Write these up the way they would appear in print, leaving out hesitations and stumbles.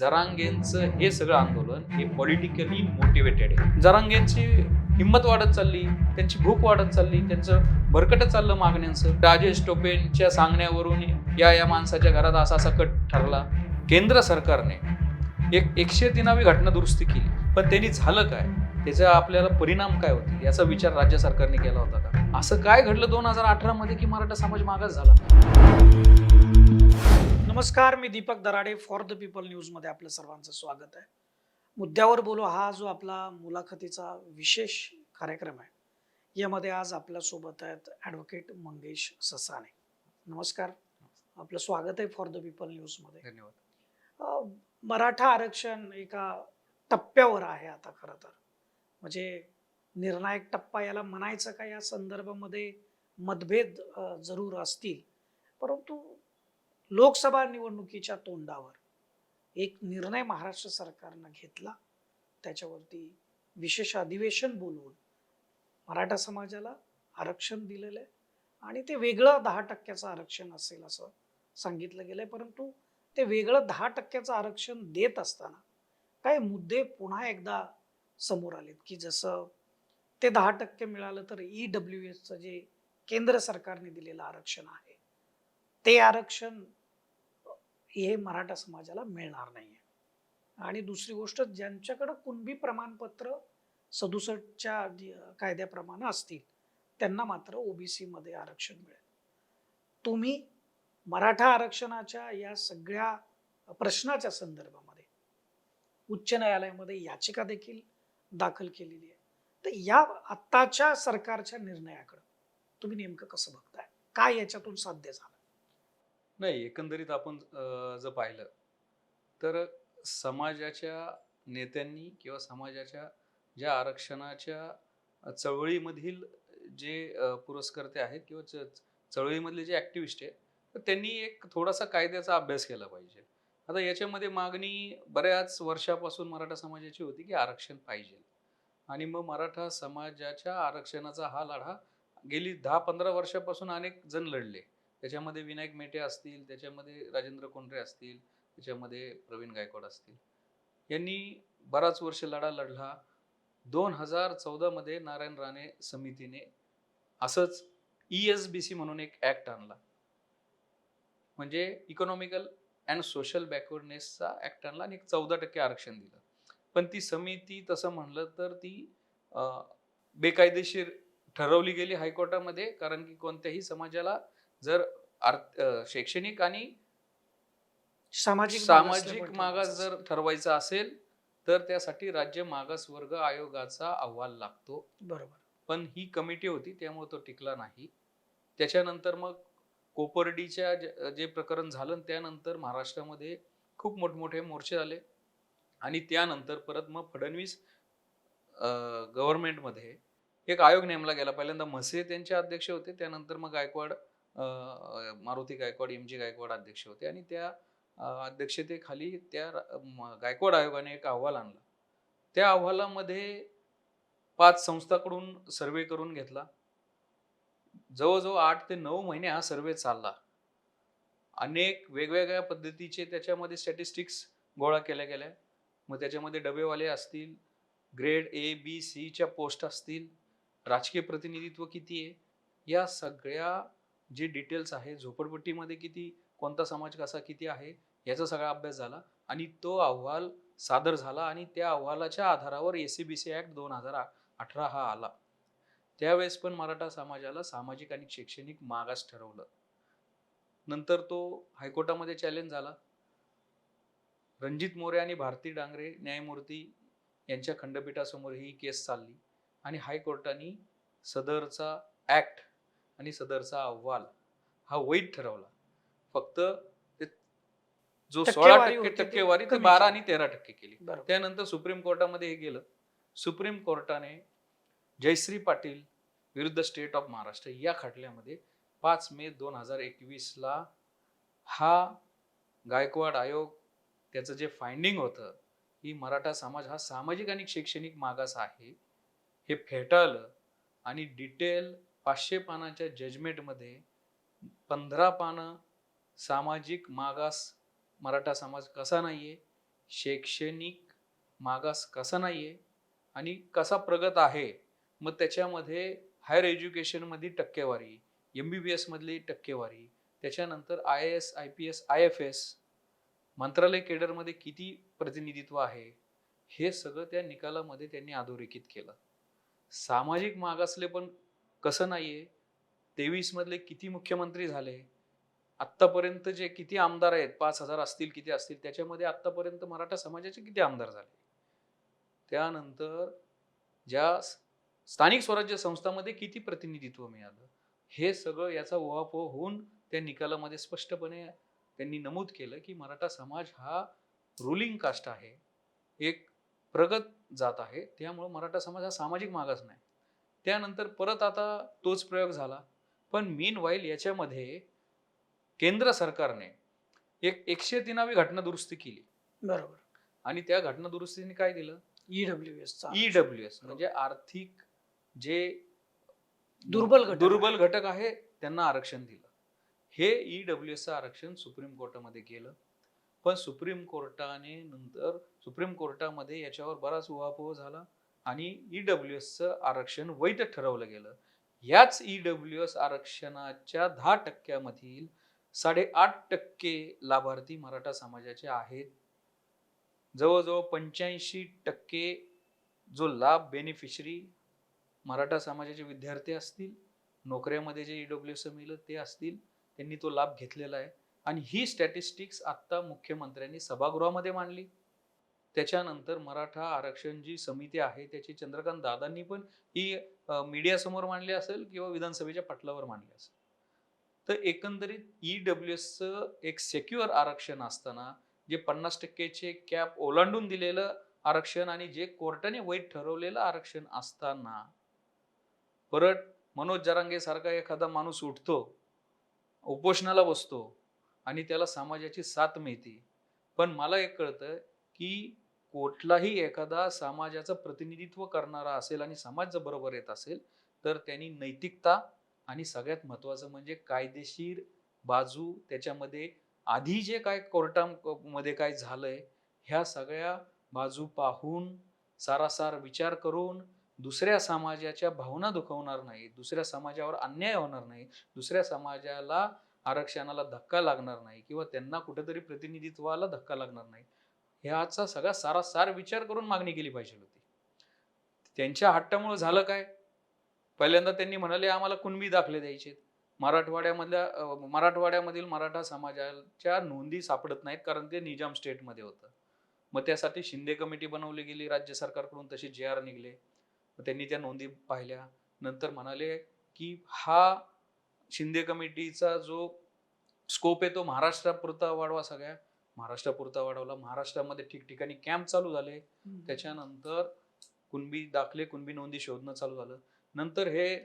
जरांगेंचं हे सगळं आंदोलन हे पॉलिटिकली मोटिवेटेड आहे. जरांगेंची हिंमत वाढत चालली, त्यांची भूक वाढत चालली, त्यांचं भरकटत चाललं मागण्यांचं. राजेश टोपेंच्या सांगण्यावरून या माणसाच्या घरात असा असा कट ठरला. केंद्र सरकारने एक 103वी घटना दुरुस्ती केली, पण त्यांनी झालं काय, त्याचा आपल्याला परिणाम काय होतील याचा विचार राज्य सरकारने केला होता का? असं काय घडलं 2018 मध्ये की मराठा समाज मागास झाला? नमस्कार, मी Deepak Darade, for the people न्यूजमध्ये आपलं सर्वांचं स्वागत आहे. मुद्द्यावर बोलू हा जो आपला मुलाखतीचा विशेष कार्यक्रम आहे, यामध्ये आज आपल्यासोबत आहेत ॲडव्होकेट मंगेश ससाणे. नमस्कार, आपलं स्वागत आहे फॉर द पीपल न्यूजमध्ये. धन्यवाद. मराठा आरक्षण एका टप्प्यावर आहे आता. खरं तर म्हणजे निर्णायक टप्पा याला म्हणायचं का, या संदर्भामध्ये मतभेद जरूर असतील, परंतु लोकसभा निवडणुकीच्या तोंडावर एक निर्णय महाराष्ट्र सरकारनं घेतला. त्याच्यावरती विशेष अधिवेशन बोलवून मराठा समाजाला आरक्षण दिलेलं आहे आणि ते वेगळं 10% आरक्षण असेल असं सांगितलं गेलंय. परंतु ते वेगळं 10% आरक्षण देत असताना काही मुद्दे पुन्हा एकदा समोर आलेत की जसं ते 10% मिळालं तर EWSचं जे केंद्र सरकारने दिलेलं आरक्षण आहे, ते आरक्षण हे मराठा समाजाला मिळणार नाहीये. आणि दुसरी गोष्ट, ज्यांच्याकडे कुणबी प्रमाणपत्र 67च्या कायद्याप्रमाणे असतील त्यांना मात्र ओबीसी मध्ये आरक्षण मिळेल. तुम्ही मराठा आरक्षणाच्या या सगळ्या प्रश्नाच्या संदर्भामध्ये उच्च न्यायालयामध्ये याचिका देखील दाखल केलेली आहे. तर या आत्ताच्या सरकारच्या निर्णयाकडे तुम्ही नेमकं कसं बघताय? काय याच्यातून साध्य झालं? नाही, एकंदरीत आपण जर पाहिलं तर समाजाच्या नेत्यांनी किंवा समाजाच्या ज्या आरक्षणाच्या चळवळीमधील जे पुरस्कर्ते आहेत किंवा चळवळीमधले जे ॲक्टिव्हिस्ट आहेत, तर त्यांनी एक थोडासा कायद्याचा अभ्यास केला पाहिजे. आता याच्यामध्ये मागणी बऱ्याच वर्षापासून मराठा समाजाची होती की आरक्षण पाहिजे, आणि मग मराठा समाजाच्या आरक्षणाचा हा लढा गेली 10-15 वर्षापासून अनेक जण लढले. त्याच्यामध्ये विनायक मेटे असतील, त्याच्यामध्ये राजेंद्र कोंढरे असतील, त्याच्यामध्ये प्रवीण गायकवाड असतील. यांनी बराच वर्ष लढा लढला. 2014 मध्ये नारायण राणे समितीने असंच ESBC म्हणून एक ऍक्ट आणला, म्हणजे इकॉनॉमिकल अँड सोशल बॅकवर्डनेसचा ऍक्ट आणला आणि 14% आरक्षण दिलं. पण ती समिती तसं म्हणलं तर ती बेकायदेशीर ठरवली गेली हायकोर्टामध्ये, कारण की कोणत्याही समाजाला जर शैक्षणिक आणि सामाजिक मागास जर ठरवायचा असेल तर त्यासाठी राज्य मागासवर्ग आयोगाचा अहवाल लागतो. बरोबर. पण ही कमिटी होती त्यामुळे तो टिकला नाही. त्याच्यानंतर मग कोपर्डीच्या जे प्रकरण झालं त्यानंतर महाराष्ट्रामध्ये खूप मोठमोठे मोर्चे आले आणि त्यानंतर परत मग फडणवीस गव्हर्नमेंटमध्ये एक आयोग नेमला गेला. पहिल्यांदा म्हसे त्यांचे अध्यक्ष होते, त्यानंतर मग गायकवाड, मारुती गायकवाड, MG गायकवाड अध्यक्ष होते आणि त्या अध्यक्षतेखाली त्या गायकवाड आयोगाने एक अहवाल आणला. त्या अहवालामध्ये 5 संस्थांकडून सर्वे करून घेतला. जवळजवळ 8 ते 9 महिने हा सर्वे चालला. अनेक वेगवेगळ्या पद्धतीचे त्याच्यामध्ये स्टॅटिस्टिक्स गोळा केल्या गेल्या. मग त्याच्यामध्ये डबेवाले असतील, ग्रेड A-B-C पोस्ट असतील, राजकीय प्रतिनिधित्व किती आहे, या सगळ्या जे डिटेल्स आहे, झोपडपट्टीमध्ये किती, कोणता समाज कसा किती आहे, याचा सगळा अभ्यास झाला आणि तो अहवाल सादर झाला आणि त्या अहवालाच्या आधारावर ACBC ऍक्ट 2018 हा आला. त्यावेळेस पण मराठा समाजाला सामाजिक आणि शैक्षणिक मागास ठरवलं. नंतर तो हायकोर्टामध्ये चॅलेंज झाला. रणजित मोरे आणि भारती डांगरे न्यायमूर्ती यांच्या खंडपीठासमोर ही केस चालली आणि हायकोर्टाने सदरचा ऍक्ट आणि सदरचा अहवाल हा वैध ठरवला. फक्त जो 16% टक्केवारी ते 12 आणि 13% केली. त्यानंतर सुप्रीम कोर्टामध्ये हे गेलं. सुप्रीम कोर्टाने जयश्री पाटील विरुद्ध स्टेट ऑफ महाराष्ट्र या खटल्यामध्ये 5 मे 2021 ला हा गायकवाड आयोग त्याचं जे फाइंडिंग होतं की मराठा समाज हा सामाजिक आणि शैक्षणिक मागास आहे हे फेटाळलं आणि डिटेल 500 पानाच्या जजमेंटमध्ये 15 पानं सामाजिक मागास मराठा समाज कसा नाहीये शैक्षणिक मागास कसा नाहीये आणि कसा प्रगत आहे. मग त्याच्यामध्ये हायर एज्युकेशनमध्ये टक्केवारी, MBBS मधली टक्केवारी, त्याच्यानंतर IAS, IPS, IFS, मंत्रालय केडरमध्ये किती प्रतिनिधित्व आहे, हे सगळं त्या निकालामध्ये त्यांनी अधोरेखित केलं. सामाजिक मागासले पण कसं नाहीये, 23 मधले किती मुख्यमंत्री झाले, आत्तापर्यंत जे किती आमदार आहेत, 5,000 असतील किती असतील, त्याच्यामध्ये आत्तापर्यंत मराठा समाजाचे किती आमदार झाले. त्यानंतर ज्या स्थानिक स्वराज्य संस्थांमध्ये किती प्रतिनिधित्व मिळालं, हे सगळं याचा उहापोह होऊन त्या निकालामध्ये स्पष्टपणे त्यांनी नमूद केलं की मराठा समाज हा रुलिंग कास्ट आहे, एक प्रगत जात आहे, त्यामुळे मराठा समाज हा सामाजिक मागास नाही. त्यानंतर परत आता तोच प्रयोग झाला, पण मीन वाईल याच्यामध्ये केंद्र सरकारने एक 103वी घटना दुरुस्ती केली बरोबर. आणि त्या घटना दुरुस्तीने काय दिलं, EWS चा EWS म्हणजे आर्थिक जे दुर्बल घटक घटक आहे त्यांना आरक्षण दिलं. हे EWS चं आरक्षण सुप्रीम कोर्टामध्ये गेलं, पण सुप्रीम कोर्टामध्ये याच्यावर बराच उहापोह झाला आणि EWS चं आरक्षण वैध ठरवलं गेलं. याच EWS आरक्षणाच्या 10% 8.5% लाभार्थी मराठा समाजाचे आहेत. जवळजवळ 85% जो लाभ बेनिफिशरी मराठा समाजाचे विद्यार्थी असतील, नोकऱ्यामध्ये जे EWS मिळलं ते असतील, त्यांनी तो लाभ घेतलेला आहे. आणि ही स्टॅटिस्टिक्स आता मुख्यमंत्र्यांनी सभागृहामध्ये मांडली. त्याच्यानंतर मराठा आरक्षण जी समिती आहे त्याची चंद्रकांत दादांनी पण ही मीडिया समोर मांडली असेल किंवा विधानसभेच्या पटलावर मांडली असेल. तर एकंदरीत EWS चं एक सेक्युअर आरक्षण असताना जे 50%चे कॅप ओलांडून दिलेलं आरक्षण आणि जे कोर्टाने वैध ठरवलेलं आरक्षण असताना परत मनोज जरांगे सारखा एखादा माणूस उठतो, उपोषणाला बसतो आणि त्याला समाजाची साथ मिळते. पण मला एक कळतं की कुठलाही एखादा समाजाचं प्रतिनिधित्व करणारा असेल आणि समाज जर बरोबर येत असेल तर त्यांनी नैतिकता आणि सगळ्यात महत्वाचं म्हणजे कायदेशीर बाजू, त्याच्यामध्ये आधी जे काय कोर्टामध्ये काय झालंय ह्या सगळ्या बाजू पाहून सारासार विचार करून दुसऱ्या समाजाच्या भावना दुखवणार नाही, दुसऱ्या समाजावर अन्याय होणार नाही, दुसऱ्या समाजाला आरक्षणाला धक्का लागणार नाही किंवा त्यांना कुठेतरी प्रतिनिधित्वाला धक्का लागणार नाही, ह्याचा सगळा सारासार विचार करून मागणी केली पाहिजे होती. त्यांच्या हट्टामुळे झालं काय, पहिल्यांदा त्यांनी म्हणाले आम्हाला कुणबी दाखले द्यायचे. मराठवाड्यामधील मराठा समाजाच्या नोंदी सापडत नाहीत कारण ते निजाम स्टेटमध्ये होतं. मग त्यासाठी शिंदे कमिटी बनवली गेली राज्य सरकारकडून, तसे JR निघले. त्यांनी त्या नोंदी पाहिल्या, नंतर म्हणाले की हा शिंदे कमिटीचा जो स्कोप आहे तो महाराष्ट्रापुरता वाढवा, सगळ्या महाराष्ट्रापुरता वाढवला. महाराष्ट्रामध्ये ठिकठिकाणी कॅम्प चालू झाले. त्याच्यानंतर कुणबी दाखले, कुणबी नोंदी शोधणं चालू झालं. नंतर हे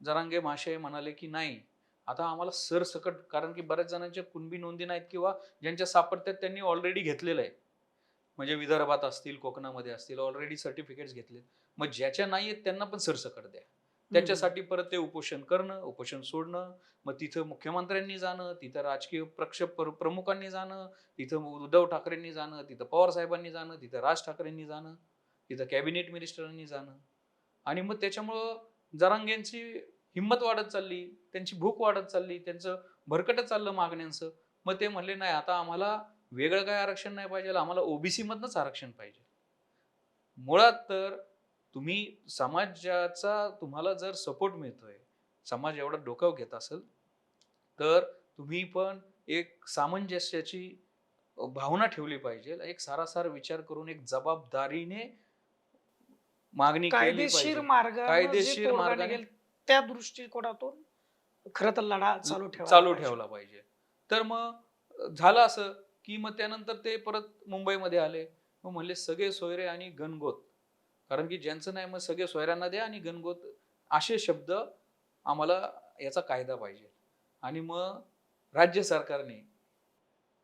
जरांगे महाशय म्हणाले की नाही, आता आम्हाला सरसकट, कारण की बऱ्याच जणांच्या कुणबी नोंदी नाहीत किंवा ज्यांच्या सापडतात त्यांनी ऑलरेडी घेतलेलं आहे, म्हणजे विदर्भात असतील, कोकणामध्ये असतील, ऑलरेडी सर्टिफिकेट्स घेतलेत. मग ज्याच्या नाही आहेत त्यांना पण सरसकट द्या. त्याच्यासाठी परत ते उपोषण करणं, उपोषण सोडणं, मग तिथं मुख्यमंत्र्यांनी जाणं, तिथं राजकीय पक्ष प्रमुखांनी जाणं, तिथं उद्धव ठाकरेंनी जाणं, तिथं पवार साहेबांनी जाणं, तिथं राज ठाकरेंनी जाणं, तिथं कॅबिनेट मिनिस्टरांनी जाणं. आणि मग त्याच्यामुळं जरांगेंची हिंमत वाढत चालली, त्यांची भूक वाढत चालली, त्यांचं भरकटत चाललं मागण्यांचं. मग ते म्हणले नाही, आता आम्हाला वेगळं काय आरक्षण नाही पाहिजे, आम्हाला OBC मधनंच आरक्षण पाहिजे. मुळात तर तुम्ही समाजाचा तुम्हाला जर सपोर्ट मिळतोय, समाज एवढा डोक्यावर घेत असेल, तर तुम्ही पण एक सामंजस्याची भावना ठेवली पाहिजे. एक सारासार विचार करून एक जबाबदारीने मागणी केली कायदेशीर पाहिजे. मार्गाने जे कायदेशीर तोडगा मार्गाने निघेल त्या दृष्टिकोनातून खरं तर लढा चालू ठेवला पाहिजे. तर मग झालं असं की मग त्यानंतर ते परत मुंबईमध्ये आले. मग म्हणले सगळे सोयरे आणि गणगोत, कारण की ज्यांचं नाही मग सगळे सोयऱ्यांना द्या आणि गणगोत असे शब्द आम्हाला याचा कायदा पाहिजे. आणि मग राज्य सरकारने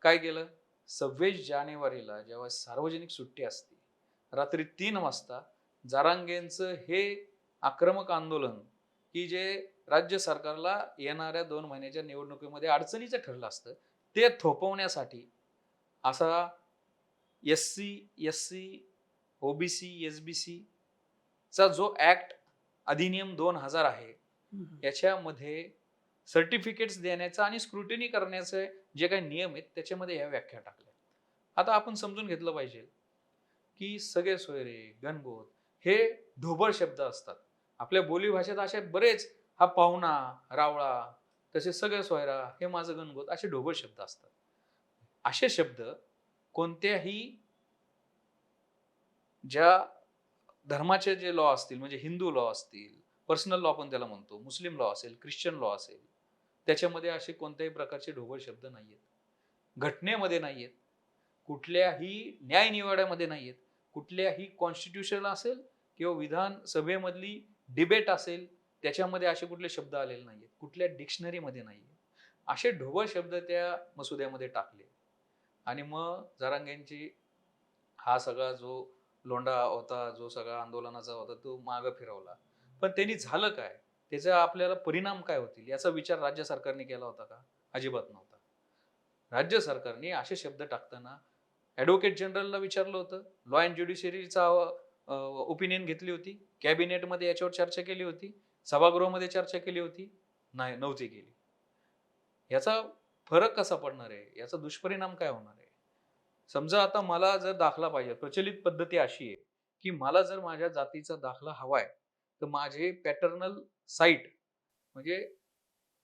काय केलं, 26 जानेवारीला जेव्हा सार्वजनिक सुट्टी असते, रात्री 3 वाजता जरांगेंचं हे आक्रमक आंदोलन की जे राज्य सरकारला येणाऱ्या 2 महिन्याच्या निवडणुकीमध्ये अडचणीचं ठरलं असतं, ते थोपवण्यासाठी असा SC OBC SBC चा जो ऍक्ट अधिनियम 2000 आहे याच्यामध्ये सर्टिफिकेट्स देण्याचा आणि स्क्रुटिनी करण्याचे जे काही नियम आहेत त्याच्यामध्ये ह्या व्याख्या टाकल्या. आता आपण समजून घेतलं पाहिजे की सगळे सोयरे, गणगोत हे ढोबळ शब्द असतात. आपल्या बोलीभाषेत असे बरेच, हा पाहुणा, रावळा, तसे सगळे सोयरा, हे माझं गणगोत, असे ढोबळ शब्द असतात. असे शब्द कोणत्याही ज्या धर्माचे जे लॉ असतील, म्हणजे हिंदू लॉ असतील, पर्सनल लॉ पण त्याला म्हणतो, मुस्लिम लॉ असेल, ख्रिश्चन लॉ असेल, त्याच्यामध्ये असे कोणत्याही प्रकारचे ढोबळ शब्द नाहीयेत. घटनेमध्ये नाहीयेत, कुठल्याही न्यायनिवाड्यामध्ये नाहीयेत, कुठल्याही कॉन्स्टिट्यूशन असेल किंवा विधानसभेमधली डिबेट असेल त्याच्यामध्ये असे कुठले शब्द आलेले नाहीयेत, कुठल्या डिक्शनरीमध्ये नाहीये. असे ढोबळ शब्द त्या मसुद्यामध्ये टाकले आणि मग जरांगेंची हा सगळा जो लोंढा होता, जो सगळा आंदोलनाचा होता, तो मागं फिरवला. पण त्यांनी झालं काय, त्याचा आपल्याला परिणाम काय होतील याचा विचार राज्य सरकारने केला होता का? अजिबात नव्हता. राज्य सरकारने असे शब्द टाकताना ऍडव्होकेट जनरलला विचारलं होतं, लॉ अँड ज्युडिशरीचा ओपिनियन घेतली होती, कॅबिनेटमध्ये याच्यावर चर्चा केली होती, सभागृहामध्ये चर्चा केली होती? नव्हती केली. याचा फरक कसा पडणार आहे, याचा दुष्परिणाम काय होणार आहे? समजा आता मला जर दाखला पाहिजे, प्रचलित पद्धती अशी आहे की मला जर माझ्या जातीचा दाखला हवाय तर माझे पॅटर्नल साईट म्हणजे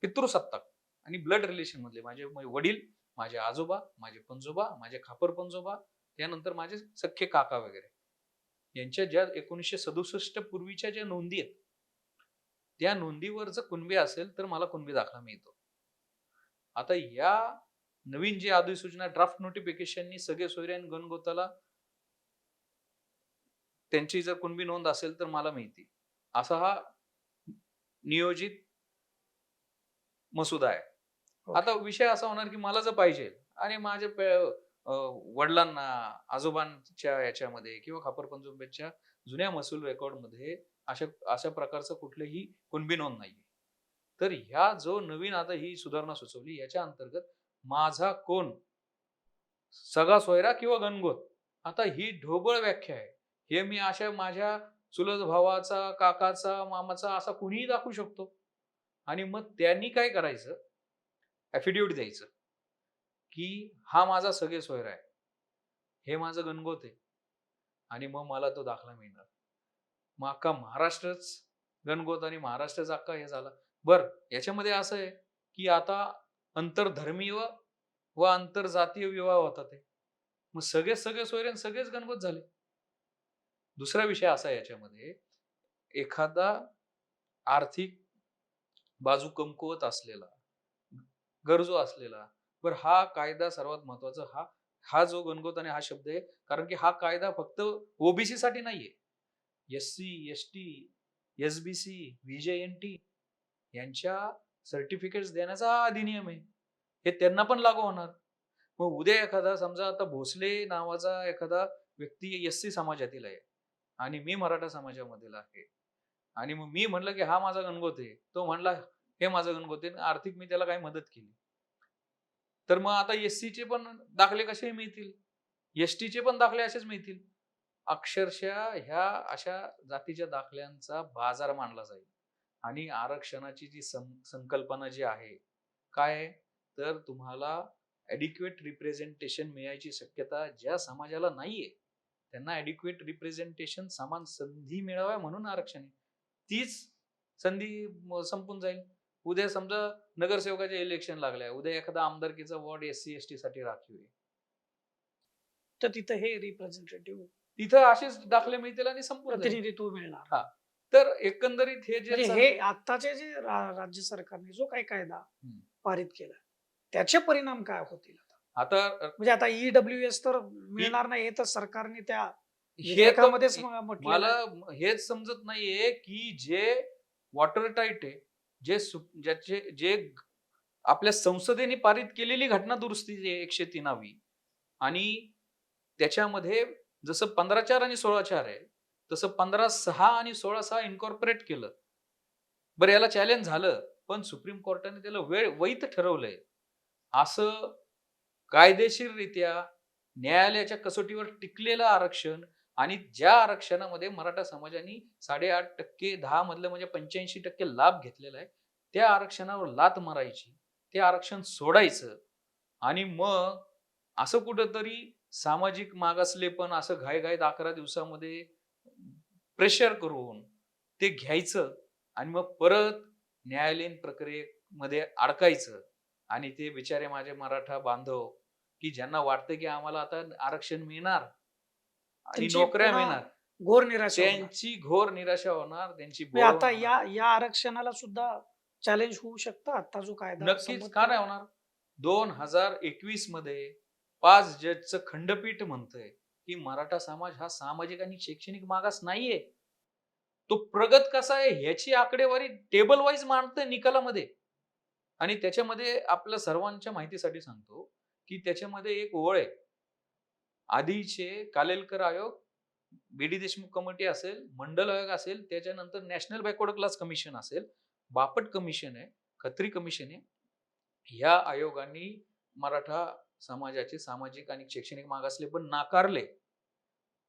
पितृसत्ताक आणि ब्लड रिलेशन मधले माझे वडील, माझे आजोबा, माझे पणजोबा, माझे खापर पणजोबा, त्यानंतर माझे सख्खे काका वगैरे, यांच्या ज्या 1967 पूर्वीच्या ज्या नोंदी आहेत त्या नोंदीवर जर कुणबी असेल तर मला कुणबी दाखला मिळतो. आता या नवीन जी अधिसूचना ड्राफ्ट नोटिफिकेशननी सगळे सोयरे आणि गणगोताला त्यांची जर कुणबी नोंद असेल तर मला मिळते, असा हा नियोजित मसुदा आहे. आता विषय असा होणार की मला जर पाहिजे आणि माझ्या वडिलांना, आजोबांच्या याच्यामध्ये किंवा खापर पंजोबांच्या जुन्या महसूल रेकॉर्ड मध्ये अशा अशा प्रकारचं कुठलेही कुणबी नोंद नाहीये. तर ह्या जो नवीन आता ही सुधारणा सुचवली याच्या अंतर्गत माझा कोण, सगळा सोयरा किंवा गणगोत, आता ही ढोबळ व्याख्या आहे. हे मी अशा माझ्या चुलत भावाचा, काकाचा, मामाचा असा कुणीही दाखवू शकतो. आणि मग त्यांनी काय करायचं, ऍफिडेव्हिट द्यायचं की हा माझा सगळे सोयरा आहे, हे माझं गणगोत आहे, आणि मग मला तो दाखला मिळणार. मग अख्खा महाराष्ट्रच गणगोत आणि महाराष्ट्रच अख्खा हे झाला. बर, याच्यामध्ये असं आहे की आता आंतरधर्मीय व आंतरजातीय विवाह होतात आहे. मग सगळे सगळे सोयरे आणि सगळेच गणगोत झाले. दुसरा विषय असा आहे याच्यामध्ये, एखादा आर्थिक बाजू कमकुवत असलेला, गरजू असलेला, बर हा कायदा सर्वात महत्वाचा, हा हा जो गणगोत आणि हा शब्द आहे, कारण की हा कायदा फक्त ओबीसी साठी नाहीये. SC ST SBC VJNT यांच्या सर्टिफिकेट्स देण्याचा हा अधिनियम आहे, हे त्यांना पण लागू होणार. मग उद्या एखादा, समजा आता भोसले नावाचा एखादा व्यक्ती SC समाजातील आहे आणि मी मराठा समाजामधील आहे, आणि मग मी म्हणलं की हा माझा गणगोत आहे, तो म्हणला हे माझं गणगोत आहे, आर्थिक मी त्याला काही मदत केली, तर मग आता SC चे पण दाखले कसे मिळतील, ST चे पण दाखले असेच मिळतील. अक्षरशः ह्या अशा जातीच्या दाखल्यांचा बाजार मानला जाईल. आणि आरक्षणाची जी संकल्पना जी आहे, काय आहे, तर तुम्हाला ऍडिक्वेट रिप्रेझेंटेशन मिळायची शक्यता ज्या समाजाला नाहीये त्यांना ऍडिक्वेट रिप्रेझेंटेशन, समान संधी मिळाव्या म्हणून आरक्षण आहे. तीच संधी संपून जाईल. उद्या समजा नगरसेवकाचे इलेक्शन लागले, उद्या एखादा आमदारकीचा वॉर्ड SC ST साठी राखीव आहे, तर तिथं हे रिप्रेझेंटेटिव्ह, तिथं असेच दाखले मिळतील आणि संपून जाईल. प्रतिनिधित्व मिळणार. हा, तर एकंदरीत हे जे म्हणजे हे आताचे जे राज्य सरकारने जो काही कायदा पारित केला त्याचे परिणाम काय होतील आता, म्हणजे आता EWS तर मिळणार नाही, हे तर सरकारने त्या हे विधेयकामध्येच मला हेच समजत नाहीये की जे वॉटर टाईट आहे, ज्याचे जे आपल्या संसदेने पारित केलेली घटना दुरुस्ती 103वी, आणि त्याच्यामध्ये जसं 15(4) आणि 16(4) आहे, तसं 15(6) आणि 16(6) इन्कॉर्पोरेट केलं. बरं, याला चॅलेंज झालं, पण सुप्रीम कोर्टाने त्याला वैध ठरवलंय. असं कायदेशीररित्या न्यायालयाच्या कसोटीवर टिकलेलं आरक्षण आणि ज्या आरक्षणामध्ये मराठा समाजाने 8.5% 10 मधलं म्हणजे 85% लाभ घेतलेला आहे, त्या आरक्षणावर लाथ मारायची, ते आरक्षण सोडायचं आणि मग असं कुठंतरी सामाजिक मागासलेपण असं घाईघाईत 11 दिवसामध्ये प्रेशर करून ते घ्यायचं आणि मग परत न्यायालयीन प्रक्रियेमध्ये अडकायचं आणि ते बिचारे माझे मराठा बांधव की ज्यांना वाटतं की आम्हाला आता आरक्षण मिळणार आणि त्यांची नोकऱ्या पुन्हा मिळणार, घोर निराशा होणार. त्यांची घोर निराशा होणार, त्यांची म्हणजे बोळवण आता होणार. या आरक्षणाला सुद्धा चॅलेंज होऊ शकतं आता जो कायदा नक्कीच संमत का नाही केला? होणार? 2021 मध्ये 5 जजचं खंडपीठ म्हणतंय की मराठा समाज हा सामाजिक आणि शैक्षणिक मागास नाहीये. तो प्रगत कसा आहे ह्याची आकडेवारी टेबल वाईज मांडतंय निकालामध्ये. आणि त्याच्यामध्ये आपल्या सर्वांच्या माहितीसाठी सांगतो, की त्याच्यामध्ये एक ओळ आहे. आधीचे कालेलकर आयोग, बी.डी. देशमुख कमिटी असेल, मंडल आयोग असेल, त्याच्यानंतर नॅशनल बॅकवर्ड क्लास कमिशन असेल, बापट कमिशन आहे, खत्री कमिशन आहे. ह्या आयोगांनी मराठा समाजाचे सामाजिक आणि शैक्षणिक मागासले पण नाकारले.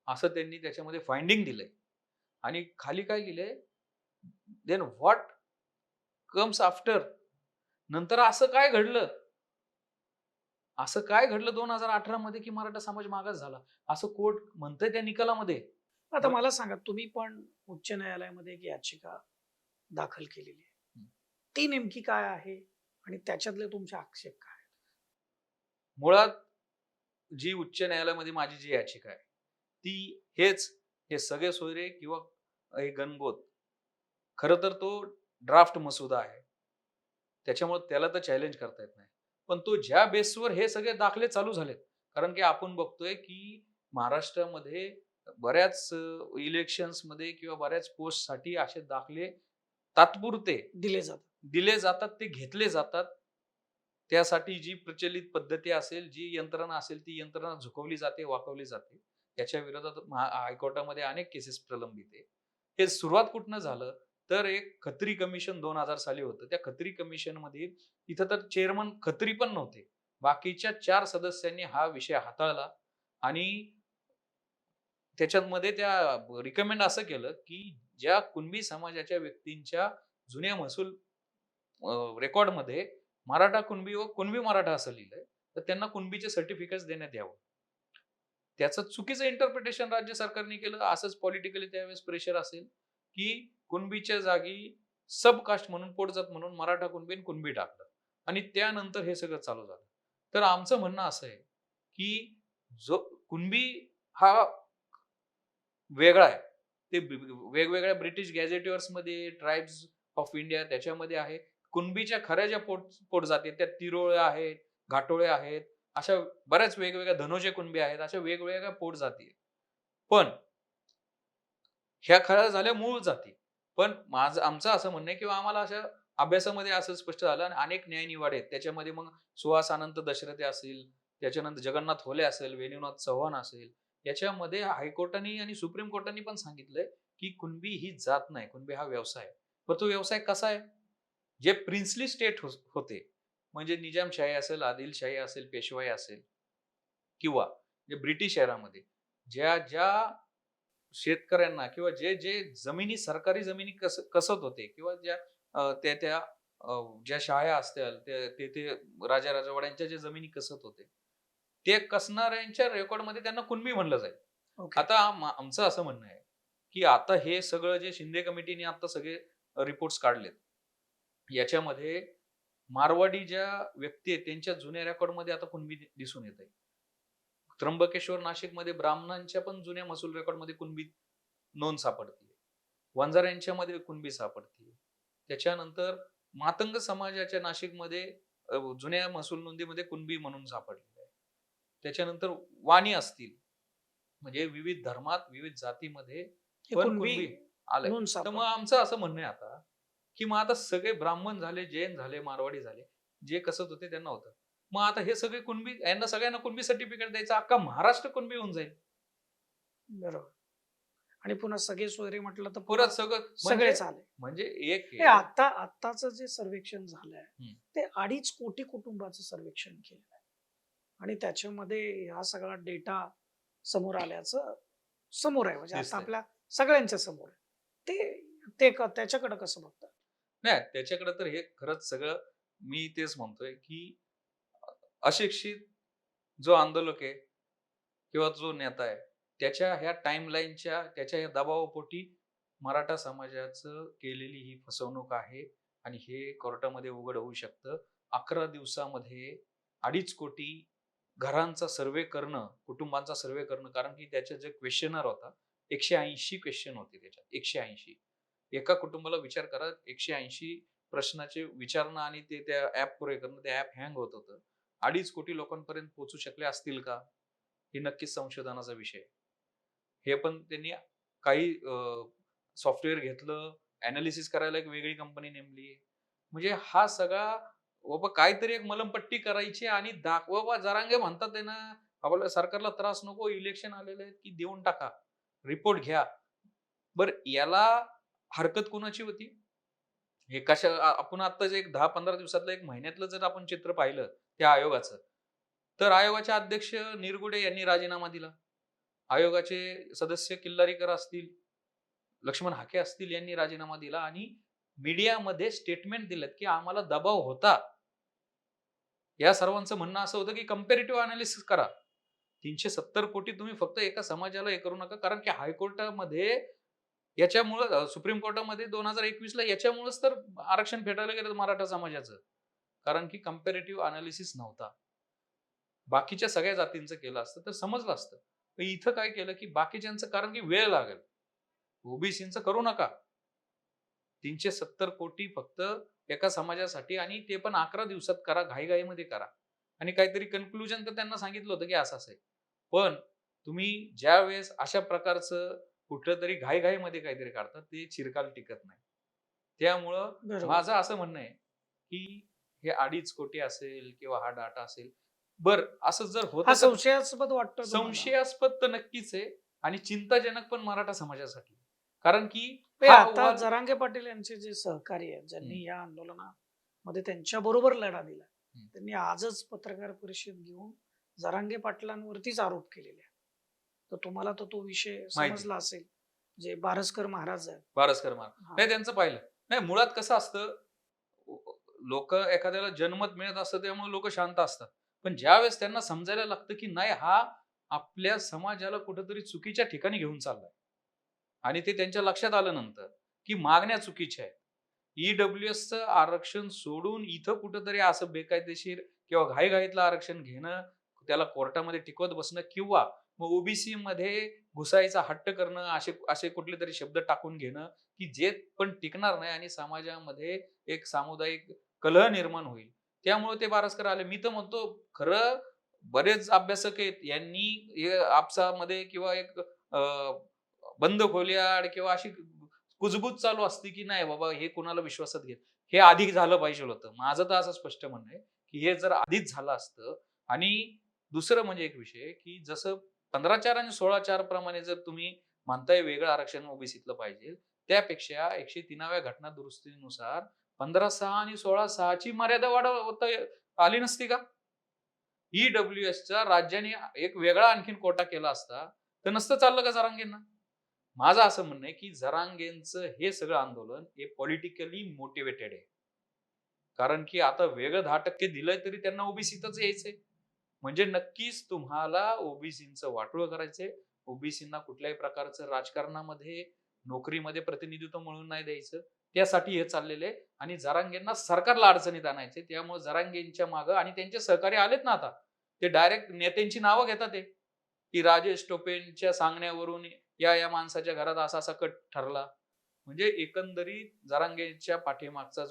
असं त्यांनी त्याच्यामध्ये फाइंडिंग दिलंय. आणि खाली काय लिहिलंय? Then what comes after? नंतर असं काय घडलं? असं काय घडलं 2018 मध्ये की मराठा समाज मागास झाला? असं कोर्ट म्हणतंय त्या निकालामध्ये. आता मग मला सांगा, तुम्ही पण उच्च न्यायालयामध्ये एक याचिका दाखल केलेली आहे. ती नेमकी काय आहे आणि त्याच्यातले तुमचे आक्षेप काय आहेत? मुळात जी उच्च न्यायालयामध्ये माझी जी याचिका आहे, ती हे सगळे सोयरे किंवा हे गणगोत खरं तर तो ड्राफ्ट मसुदा आहे. त्याच्यामुळे त्याला तर चॅलेंज करता येत नाही. पण तो ज्या बेसवर हे सगळे दाखले चालू झालेत, कारण की आपण बघतोय की महाराष्ट्रामध्ये बऱ्याच इलेक्शन्समध्ये किंवा बऱ्याच पोस्टसाठी असे दाखले तात्पुरते दिले जातात. दिले जातात, ते घेतले जातात. त्यासाठी जी प्रचलित पद्धती असेल, जी यंत्रणा असेल, ती यंत्रणा झुकवली जाते, वाकवली जाते. त्याच्या विरोधात हायकोर्टामध्ये अनेक केसेस प्रलंबित आहे. हे सुरुवात कुठनं झालं? तर एक खत्री कमिशन 2000 साली होतं. त्या खत्री कमिशनमध्ये तिथं तर चेअरमन खत्री पण नव्हते. बाकीच्या 4 सदस्यांनी हा विषय हाताळला आणि त्याच्यामध्ये त्या रिकमेंड असं केलं, की ज्या कुणबी समाजाच्या व्यक्तींच्या जुन्या महसूल रेकॉर्डमध्ये मराठा कुणबी व कुणबी मराठा असं लिहिलंय, तर त्यांना कुणबीचे सर्टिफिकेट्स देण्यात यावं. त्याचं चुकीचं इंटरप्रिटेशन राज्य सरकारने केलं. असंच पॉलिटिकली त्यावेळेस प्रेशर असेल, की कुणबीच्या जागी सब कास्ट म्हणून पोटजात म्हणून मराठा कुणबी आणि कुणबी टाकलं आणि त्यानंतर हे सगळं चालू झालं. तर आमचं म्हणणं असं आहे, की जो कुणबी हा वेगळा आहे. ते वेगवेगळ्या ब्रिटिश गॅझेटियर्समध्ये ट्राइब्स ऑफ इंडिया त्याच्यामध्ये आहे. कुणबीच्या खऱ्या ज्या पोटजाती आहेत, त्या तिरोळे आहेत, घाटोळे आहेत, अशा बऱ्याच वेगवेगळ्या धनोजे कुणबी आहेत, अशा वेगवेगळ्या पोटजाती आहेत. पण ह्या खऱ्या झाल्या मूळ जाती. पण आमचं असं म्हणणं आहे किंवा आम्हाला अशा अभ्यासामध्ये असं स्पष्ट झालं आणि अनेक न्यायनिवाडे आहेत. त्याच्यामध्ये मग सुहास अनंत दशरथे असतील, त्याच्यानंतर जगन्नाथ होले असेल, वेणुनाथ चव्हाण असेल. याच्यामध्ये हायकोर्टाने आणि सुप्रीम कोर्टाने पण सांगितलंय, की कुणबी ही जात नाही. कुणबी हा व्यवसाय आहे. पण तो व्यवसाय कसा आहे? जे प्रिन्सली स्टेट होते, म्हणजे निजामशाही असेल, आदिलशाही असेल, पेशवाई असेल किंवा जे ब्रिटिश एरामध्ये ज्या शेतकऱ्यांना किंवा जे जमिनी सरकारी जमिनी कसत होते किंवा त्या ज्या शाळा असतील ते राजा राजवाड्यांच्या ज्या जमिनी कसत होते, ते कसणाऱ्यांच्या रेकॉर्डमध्ये त्यांना कुणबी म्हणलं जाईल. ओके. आता आमचं असं म्हणणं आहे, की आता हे सगळं जे शिंदे कमिटीने आता सगळे रिपोर्ट्स काढलेत, याच्यामध्ये मारवाडी ज्या व्यक्ती आहेत त्यांच्या जुन्या रेकॉर्डमध्ये आता कुणबी दिसून येत आहे. त्र्यंबकेश्वर नाशिकमध्ये ब्राह्मणांच्या पण जुन्या महसूल रेकॉर्डमध्ये कुणबी नोंद सापडते. वंजाऱ्यांच्यामध्ये कुणबी सापडते. त्याच्यानंतर मातंग समाजाच्या नाशिकमध्ये जुन्या महसूल नोंदीमध्ये कुणबी म्हणून सापडलेलं आहे. त्याच्यानंतर वाणी असतील, म्हणजे विविध धर्मात, विविध जातीमध्ये हे पण कुणबी कुणबी आलंय. नोंद तर मग सापडते. आमचं असं म्हणणं आहे आता, की मग आता सगळे ब्राह्मण झाले, जैन झाले, मारवाडी झाले, जे कसत होते त्यांना होतं. मग आता हे सगळे कुणबी यांना सगळ्यांना कुणबी सर्टिफिकेट द्यायचं, अख्खा महाराष्ट्र कुणबी होऊन जाईल. बरोबर. आणि पुन्हा सगळे सोयरे म्हटलं तर पुन्हा पुन्हा सगळं म्हणजे सगळेच आले. म्हणजे एक हे आहे. आत्ताचं जे सर्वेक्षण झालंय, हं. ते 2.5 कोटी कुटुंबाचं सर्वेक्षण केलं आहे. आणि त्याच्यामध्ये हा सगळा डेटा समोर आल्याचं समोर आहे, म्हणजे आता दिसतंय. आपल्या सगळ्यांच्या समोर आहे. त्याच्याकडे कसं बघतात? नाही त्याच्याकडे तर हे खरंच सगळं मी तेच म्हणतोय, की अशिक्षित जो आंदोलक आहे किंवा जो नेता आहे, त्याच्या ह्या टाईमलाईनच्या त्याच्या या दबावापोटी मराठा समाजाचं केलेली ही फसवणूक आहे आणि हे कोर्टामध्ये उघड होऊ शकतं. 11 दिवसामध्ये 2.5 कोटी घरांचा सर्व्हे करणं, कुटुंबांचा सर्व्हे करणं, कारण की त्याचे जे क्वेश्चनर होता, 180 क्वेश्चन होते त्याच्यात, 180. एका कुटुंबाला विचार करा, 180 प्रश्नाचे विचारणं आणि ते त्या ॲप पुरे करणं, ते ॲप हँग होत होतं. 2.5 कोटी लोकांपर्यंत पोहोचू शकले असतील का? हे नक्कीच संशोधनाचा विषय आहे. हे पण त्यांनी काही सॉफ्टवेअर घेतलं, एनालिसिस करायला एक वेगळी कंपनी नेमली. म्हणजे हा सगळा बाबा काहीतरी एक मलमपट्टी करायची आणि बाबा जरांगे म्हणतात आहे ना, आपल्या सरकारला त्रास नको, इलेक्शन आलेले आहेत, की देऊन टाका. रिपोर्ट घ्या. बरं याला हरकत कुणाची होती? हे आपण आत्ताच एक 10-15 दिवसातलं, एक महिन्यातलं जर आपण चित्र पाहिलं त्या आयोगाचं, तर आयोगाचे अध्यक्ष निरगुडे यांनी राजीनामा दिला. आयोगाचे सदस्य किल्लारीकर असतील, लक्ष्मण हाके असतील यांनी राजीनामा दिला आणि मीडियामध्ये स्टेटमेंट दिलेत, की आम्हाला दबाव होता. या सर्वांचं म्हणणं असं होतं, की कंपॅरेटिव्ह अॅनालिसिस करा. 370 कोटी तुम्ही फक्त एका समाजाला हे करू नका. कारण की हायकोर्टामध्ये याच्यामुळं सुप्रीम कोर्टामध्ये 2021ला याच्यामुळेच तर आरक्षण फेटाळलं गेलं मराठा समाजाचं. कारण की कंपॅरेटिव्ह अॅनालिसिस नव्हता. बाकीच्या सगळ्या जातींचं केलं असतं तर समजलं असतं. पण इथं काय केलं, की बाकीच्यांचं कारण की वेळ लागेल. ओबीसींचं करू नका. 370 कोटी फक्त एका समाजासाठी आणि ते पण 11 दिवसात करा, घाईघाईमध्ये करा. आणि काहीतरी कन्क्लुजन तर त्यांना सांगितलं होतं, की असं-असं आहे. पण तुम्ही ज्यावेळेस अशा प्रकारचं कुठलंतरी घाईघाईमध्ये काहीतरी काढता, ते चिरकाल टिकत नाही. त्यामुळं बरोबर. माझं असं म्हणणं आहे, की हे 2.5 कोटी असेल किंवा हा डाटा असेल. बरं असं जर हा होतं तर संशयास्पद वाटतं तुम्हाला? संशयास्पद तर नक्कीच आहे आणि चिंताजनक पण मराठा समाजासाठी. कारण की हे हा आता अहवाल जरांगे पाटील यांचे जे सहकारी आहेत, हं, ज्यांनी या आंदोलनामध्ये त्यांच्या बरोबर लढा दिला, हं. त्यांनी आजच पत्रकार परिषद घेऊन जरांगे पाटलांवरतीच आरोप केलेले आहेत. तर तुम्हाला तर तो विषय माहिती. समजला असेल, जे बारस्कर महाराज आहेत. बारसकर महाराज. हा. नाही त्यांचं पाहिलं. नाही मुळात कसं असतं, लोकं एखाद्याला जनमत मिळत असतं त्यामुळे लोकं शांत असतात. पण ज्यावेळेस त्यांना समजायला लागतं, की नाही हा आपल्या समाजाला कुठेतरी चुकीच्या ठिकाणी घेऊन चाललाय आणि ते त्यांच्या लक्षात आलं नंतर, की मागण्या चुकीच्या आहेत. ईडब्ल्यूएसचं आरक्षण सोडून इथं कुठेतरी असं बेकायदेशीर किंवा घाईघाईतलं आरक्षण घेणं, त्याला कोर्टामध्ये टिकवत बसणं किंवा मग ओबीसीमध्ये घुसायचा हट्ट करणं, असे असे कुठलेतरी शब्द टाकून घेणं, की जे पण टिकणार नाही आणि समाजामध्ये एक सामुदायिक कलह निर्माण होईल. त्यामुळे ते बारसकर आले. मी तर म्हणतो खरं बरेच अभ्यासक आहेत. यांनी हे आपसामध्ये किंवा एक बंद खोल्या किंवा अशी कुजबूज चालू असते, की नाही बाबा हे कुणाला विश्वासात घेत. हे आधी झालं पाहिजे होतं. माझं तर असं स्पष्ट म्हणणं आहे, की हे जर आधीच झालं असतं आणि दुसरं म्हणजे एक विषय, की जसं 15/4 आणि 16/4 प्रमाणे जर तुम्ही म्हणताय वेगळं आरक्षण ओबीसीतलं पाहिजे, त्यापेक्षा 103व्या घटना दुरुस्तीनुसार 15/6 आणि 16/6 ची मर्यादा वाढवता आली नसती का? ईडब्ल्यूएसचा राज्याने एक वेगळा आणखीन कोटा केला असता, तर नसतं चाललं का जरांगेंना? माझं असं म्हणणं आहे, की जरांगेंचं हे सगळं आंदोलन हे पॉलिटिकली मोटिव्हेटेड आहे. कारण की आता वेगळं 10% दिलंय तरी त्यांना ओबीसीतच यायचंय. म्हणजे नक्कीच तुम्हाला ओबीसींचं वाटोळं करायचंय. ओबीसींना कुठल्याही प्रकारचं राजकारणामध्ये, नोकरीमध्ये प्रतिनिधित्व मिळवून नाही द्यायचं. त्यासाठी हे चाललेलं आहे आणि जरांगेंना सरकारला अडचणीत आणायचंय. त्यामुळे जरांगेंच्या मागं आणि त्यांचे सहकारी आलेत ना आता. ते डायरेक्ट नेत्यांची नावं घेतात ते, की राजेश टोपेंच्या सांगण्यावरून या माणसाच्या घरात असा-असा कट ठरला. म्हणजे एकंदरीत जरांगेच्या पाठीमागचा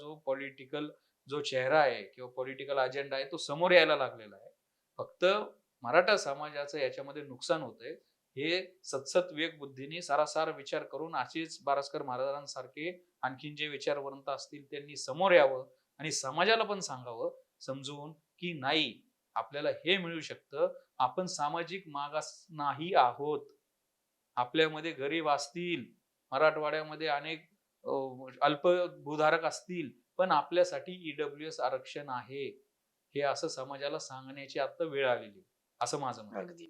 जो चेहरा आहे किंवा पॉलिटिकल अजेंडा आहे तो समोर यायला लागलेला आहे. फक्त मराठा समाजाचं याच्यामध्ये नुकसान होतंय. हे सदसद विवेकबुद्धीने सारासार विचार करून अशीच बारस्कर महाराजांसारखे आणखीन जे विचारवंत असतील त्यांनी समोर यावं आणि समाजाला पण सांगावं समजून, की नाही आपल्याला हे मिळू शकतं. आपण सामाजिक मागास नाही आहोत. आपल्यामध्ये गरीब असतील, मराठवाड्यामध्ये अनेक अल्पभूधारक असतील, पण आपल्यासाठी ईडब्ल्यूएस आरक्षण आहे. हे असं समाजाला सांगण्याची आता वेळ आलेली आहे, असं माझं मत आहे. अगदी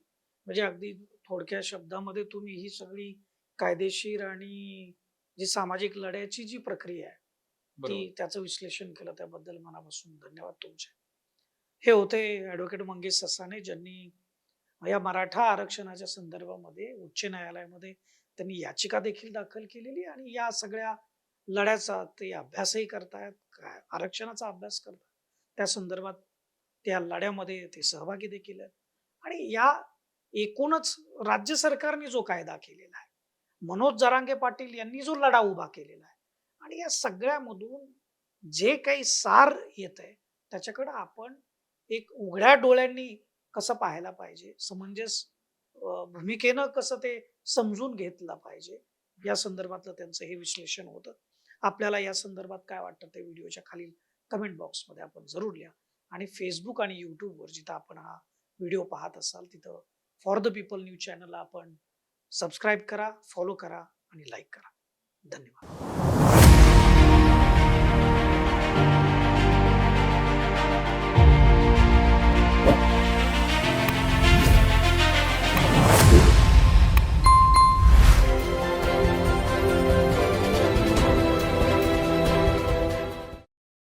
म्हणजे अगदी थोडक्या शब्दामध्ये तुम्ही ही सगळी कायदेशीर आणि जी सामाजिक लढ्याची जी प्रक्रिया आहे बरोबर. ती त्याचं विश्लेषण केलं त्याबद्दल मनापासून धन्यवाद तुमचे. हे होते ऍडव्होकेट मंगेश ससाणे, ज्यांनी या मराठा आरक्षणाच्या संदर्भामध्ये उच्च न्यायालयामध्ये त्यांनी याचिका देखील दाखल केलेली आणि या सगळ्या लढ्याचा ते अभ्यासही करतायत, काय आरक्षणाचा अभ्यास करतात. त्या संदर्भात त्या लढ्यामध्ये ते सहभागी देखील आहेत. आणि या एकूणच राज्य सरकारने जो कायदा केलेला आहे, मनोज जरांगे पाटील यांनी जो लढा उभा केलेला आहे आणि या सगळ्यामधून जे काही सार येत आहे त्याच्याकडे आपण एक उघड्या डोळ्यांनी कसं पाहायला पाहिजे, समंजस भूमिकेनं कसं ते समजून घेतलं पाहिजे, या संदर्भातलं त्यांचं हे विश्लेषण होतं. आपल्याला या संदर्भात काय वाटतं ते व्हिडिओच्या खालील कमेंट बॉक्समध्ये आपण जरूर लिहा. आणि फेसबुक आणि यूट्यूबवर जिथं आपण हा व्हिडिओ पाहत असाल तिथं फॉर द पीपल न्यूज चॅनलला आपण सबस्क्राईब करा, फॉलो करा आणि लाईक करा. धन्यवाद.